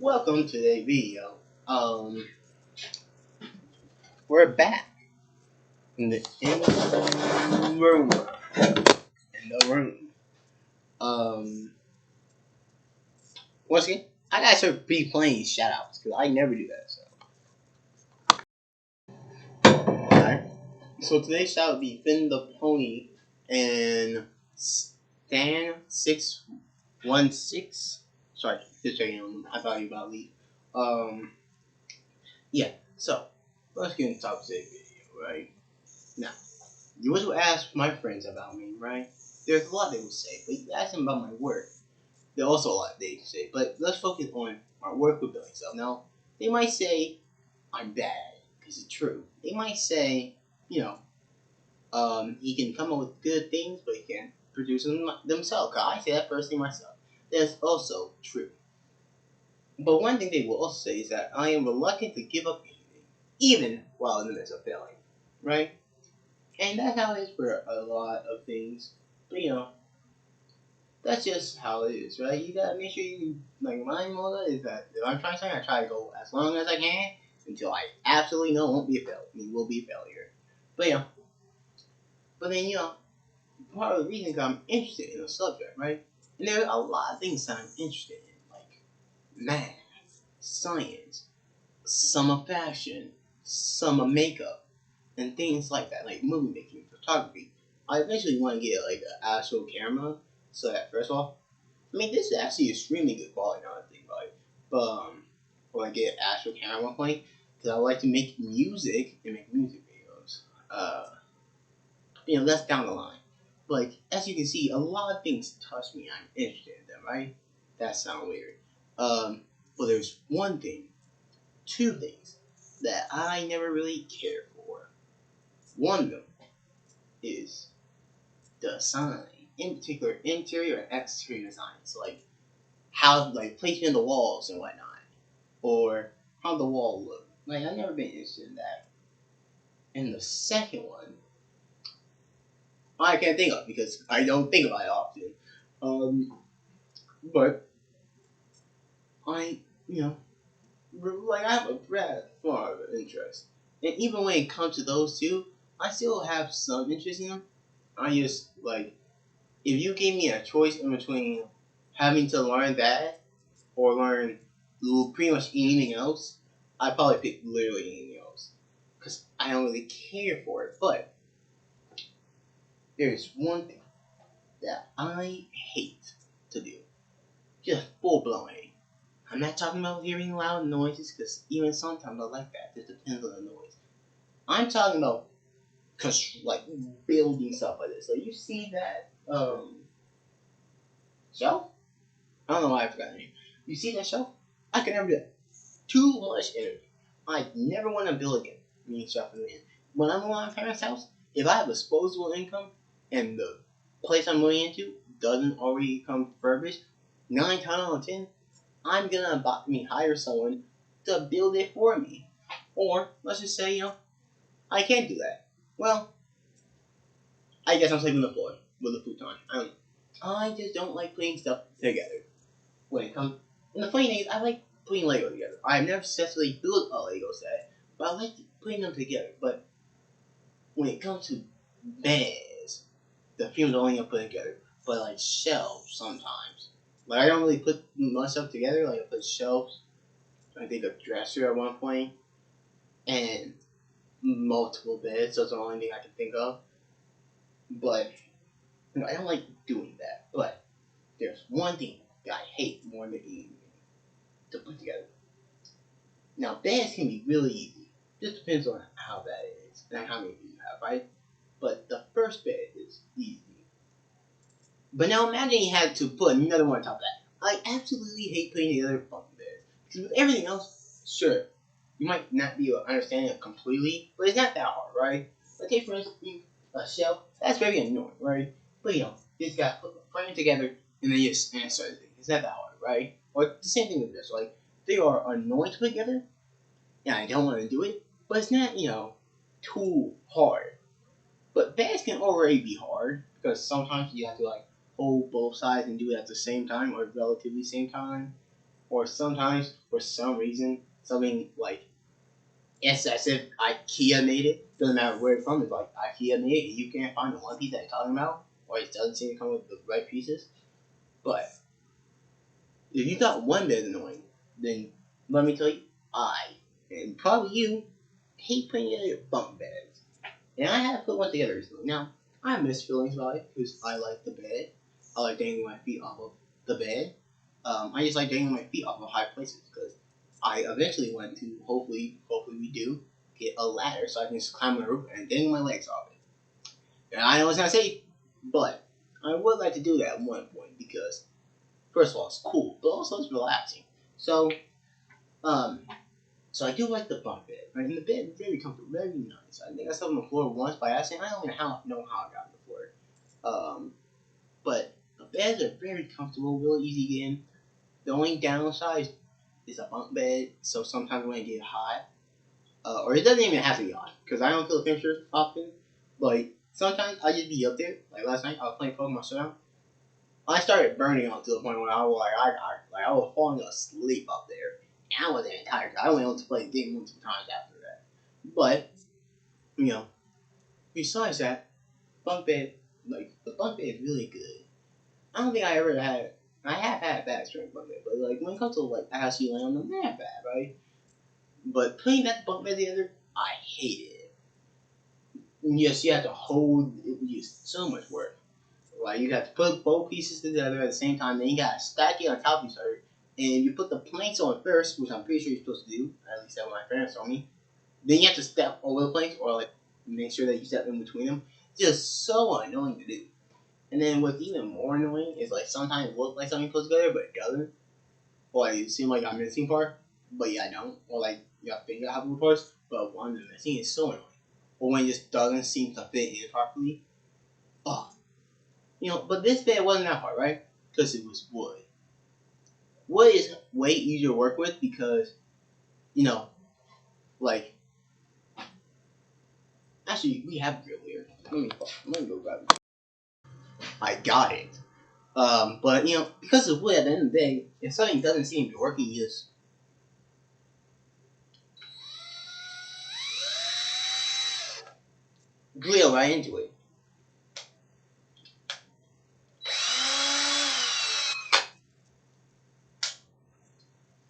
Welcome to today's video. We're back in the room. In the room. Once again, I gotta start replaying shoutouts because I never do that. Alright. So today's shout would be Finn the Pony and Stan616. Sorry, just checking on them. I thought you were about to leave. Yeah. So let's get into the topic of today's video, right? Now, you always will ask my friends about me, right? There's a lot they will say, but you ask them about my work. There's also a lot they say, but let's focus on my work with building stuff. Now, they might say I'm bad, because it's true. They might say, he can come up with good things, but he can't produce them themselves. I say that personally myself. That's also true. But one thing they will also say is that I am reluctant to give up anything, even while in the midst of failing, right? And that's how it is for a lot of things. But that's just how it is, right? You gotta make sure you my motto is that if I'm trying something, I try to go as long as I can until I absolutely know it won't be a failure. I mean, will be a failure. But then part of the reason is I'm interested in the subject, right? And there are a lot of things that I'm interested in, like math, science, some of fashion, some of makeup, and things like that, like movie making, photography. I eventually want to get like an actual camera, so that first of all, I mean this is actually extremely good quality now that I think about it. But when I get an actual camera at one point, because I like to make music and make music videos. That's down the line. Like as you can see, a lot of things touch me. I'm interested in them, right? That sounds weird. But there's two things that I never really cared for. One of them is design, in particular interior and exterior designs, like how placement of the walls and whatnot, or how the wall look. Like I've never been interested in that. And the second one, I can't think of because I don't think about it often. But I, I have a breadth of interest, and even when it comes to those two, I still have some interest in them. I just if you gave me a choice in between having to learn that or learn pretty much anything else, I'd probably pick literally anything else because I don't really care for it. But there's one thing that I hate to do, just full blown hate. I'm not talking about hearing loud noises because even sometimes I like that. It depends on the noise. I'm talking about building stuff like this. Like you see that shelf? I don't know why I forgot the name. You see that shelf? I can never do that. Too much energy. I never want to build again. Me shelf in. When I'm at my parents' house, if I have disposable income and the place I'm moving into doesn't already come refurbished, 9 times out of 10, I'm gonna hire someone to build it for me. Or let's just say, I can't do that. Well, I guess I'm sleeping on the floor with a futon. I just don't like putting stuff together. When it comes, and the funny thing is, I like putting Lego together. I've never successfully built a Lego set, but I like putting them together. But when it comes to beds, the films only I put together, but like shelves sometimes. Like I don't really put much stuff together. Like I put shelves, I think a dresser at one point, and multiple beds. That's the only thing I can think of. But I don't like doing that. But there's one thing that I hate more than anything to put together. Now beds can be really easy. Just depends on how bad it is and how many people you have, right? But the first bed is easy. But now imagine you had to put another one on top of that. I absolutely hate putting together fucking beds. Because with everything else, sure, you might not be able to understand it completely, but it's not that hard, right? Like, take for instance, a shelf. That's very annoying, right? But you just got to put them together and then just answer everything. It's not that hard, right? Or the same thing with this, like they are annoying to put together, and I don't want to do it, but it's not, too hard. But beds can already be hard because sometimes you have to hold both sides and do it at the same time or relatively same time, or sometimes for some reason something like excessive IKEA made it. Doesn't matter where it's from. It's like IKEA made it, and you can't find the one piece that you're talking about, or it doesn't seem to come with the right pieces. But if you thought one bed annoying, then let me tell you, I and probably you hate putting together bunk beds. And I had to put one together recently. Now I have mixed feelings about it because I like the bed. I like dangling my feet off of the bed. I just like dangling my feet off of high places because I eventually want to, hopefully we do, get a ladder so I can just climb on the roof and dangle my legs off it. And I know it's not safe, but I would like to do that at one point because, first of all, it's cool, but also it's relaxing. So, um, so I do like the bunk bed, right? And the bed is very comfortable, very nice. I think I slept on the floor once by accident. I don't even know how I got on the floor. But the beds are very comfortable, really easy to get in. The only downside is a bunk bed, so sometimes when it get hot, or it doesn't even have to be hot, because I don't feel the temperature often. Like sometimes I just be up there. Like last night, I was playing Pokemon Showdown. I started burning out to the point where I was I was falling asleep up there. And I wasn't even tired. I went on to play the game multiple times after that. But you know, besides that, bunk bed, like the bunk bed is really good. I don't think I ever had. I have had a bad experience with bunk bed, but like when it comes to like actually laying on them, they're not bad, right? But putting that bunk bed together, I hated it. Yes, you have to hold. It was just so much work. Like you got to put both pieces together at the same time. Then you got to stack it on top of each other, and you put the planks on first, which I'm pretty sure you're supposed to do. At least that's what my parents told me. Then you have to step over the planks, or like make sure that you step in between them. Just so annoying to do. And then what's even more annoying is like sometimes it looks like something goes together, but it doesn't. Or like it seems like I'm missing part, but yeah, I don't. Or like you have to figure out how to move parts, but one of the missing is so annoying. Or when it just doesn't seem to fit in properly. Oh, but this bed wasn't that hard, right? Because it was wood. Wood is way easier to work with because, like, actually, we have a grill here. Let me go grab it. I got it. But, because of wood, at the end of the day, if something doesn't seem to be working, you just drill right into it.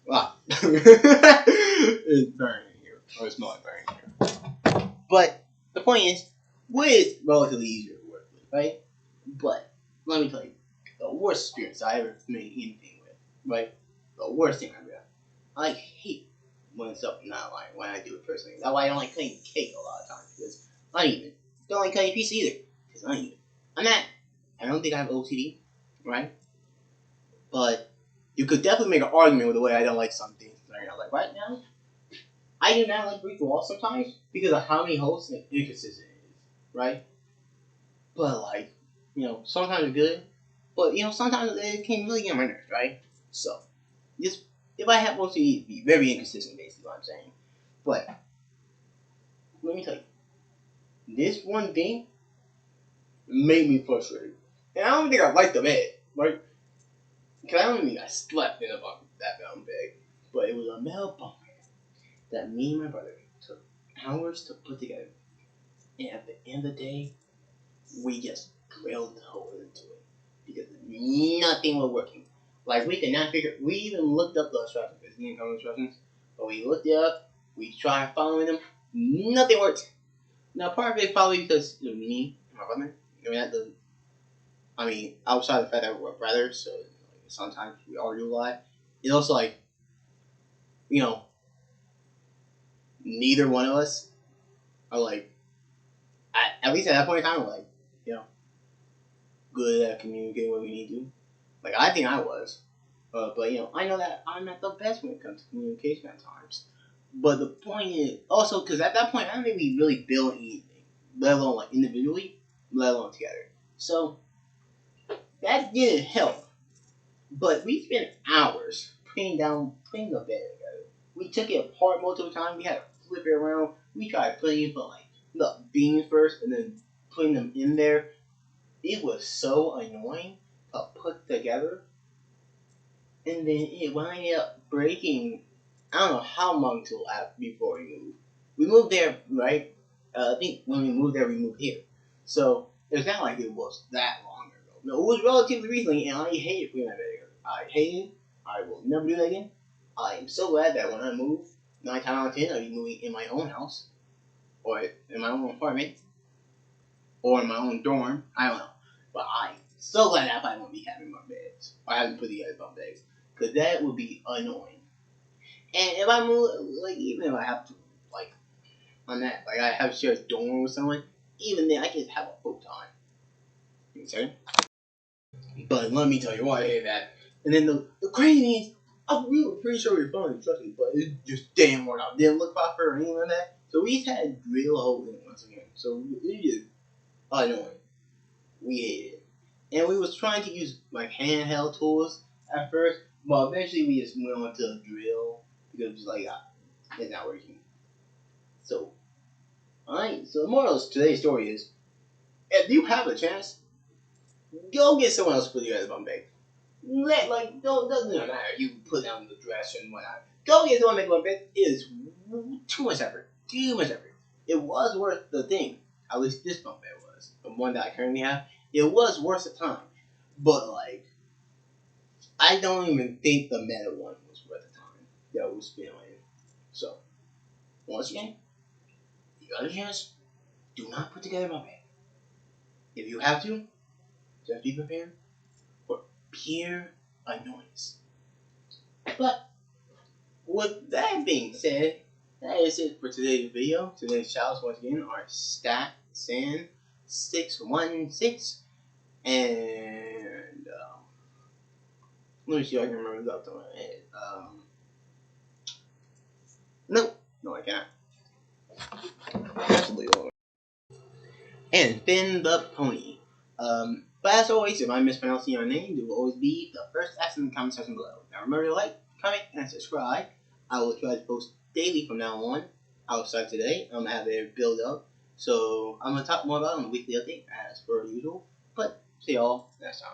Wow. It's burning here. Or it's not burning here. But the point is, wood is relatively easier to work with, right? But let me tell you, the worst experience I ever made anything with, right? The worst thing I ever done. I hate when stuff not lying when I do it personally. That's why I don't like cutting cake a lot of times because uneven. Don't like cutting pizza either because uneven. I don't think I have OCD, right? But you could definitely make an argument with the way I don't like some things. Like right now, I do not like brick walls sometimes because of how many holes and inconsistent it is, right? But like, sometimes it's good, but sometimes it can really get on my nerves, right? So, just if I have OCD, it'd be very inconsistent, basically what I'm saying. But let me tell you, this one thing made me frustrated, and I don't think I liked the bed, right? Because I don't think I slept in that bed, but it was a metal bunk that me and my brother took hours to put together, and at the end of the day, we just drilled the hole into it because nothing was working. Like we could not figure. We even looked up the instructions. It didn't come with instructions, but we looked it up. We tried following them. Nothing worked. Now part of it probably because me and my brother. Outside the fact that we're brothers, so sometimes we argue a lot. It's also like, neither one of us are like, at least at that point in time, we're like, good at communicating what we need to. Like I think I was, but I know that I'm not the best when it comes to communication at times. But the point is also because at that point I don't think we really build anything, let alone like individually, let alone together. So that didn't help. But we spent hours putting the bed together. We took it apart multiple times. We had to flip it around. We tried putting it like the beams first and then putting them in there. It was so annoying to put together. and then it winded up breaking. I don't know how long till after before we moved. We moved there, right? I think when we moved there, we moved here. So it's not like it was that long ago. No, it was relatively recently, and I hate it when I there. I hate it. I will never do that again. I am so glad that when I move, 9 times out of 10, I'll be moving in my own house, or in my own apartment, or in my own dorm. I don't know. But I'm so glad that I probably won't be having my beds. Or having to put together bunk beds. Because that would be annoying. And if I move, like, even if I have to, like, on that, like, I have to share a dorm with someone, even then, I can have a futon. You know. But let me tell you why I hate that. And then the crazy thing is, I'm really pretty sure we found it, trust me, but it just damn worked out. Didn't look proper or anything like that. So we just had drill holes in it once again. So we just annoying. We hated it. And we was trying to use like handheld tools at first, but eventually we just went on to a drill because it was like it's not working. So alright, so the moral of today's story is if you have a chance, go get someone else to put you guys bunk bed. Doesn't matter. You put down the dress and whatnot. Go get someone to make bunk bed. It is too much effort. Too much effort. It was worth the thing. At least this bunk bed was. The one that I currently have. It was worth the time. But like I don't even think the meta one was worth the time that we spent on it. So once again, if you got a chance, do not put together my bed. If you have to, just be prepared for pure annoyance. But with that being said, that is it for today's video. Today's shoutouts once again are Stat San 616 and let me see if I can remember the other one. No, I can't. Absolutely. And Finn the Pony. But as always, if I'm mispronouncing your name, it will always be the first ask in the comment section below. Now remember to like, comment, and subscribe. I will try to post daily from now on. Outside today, I'm gonna have it build up. So I'm gonna talk more about it on the weekly update as per usual. But see y'all next time.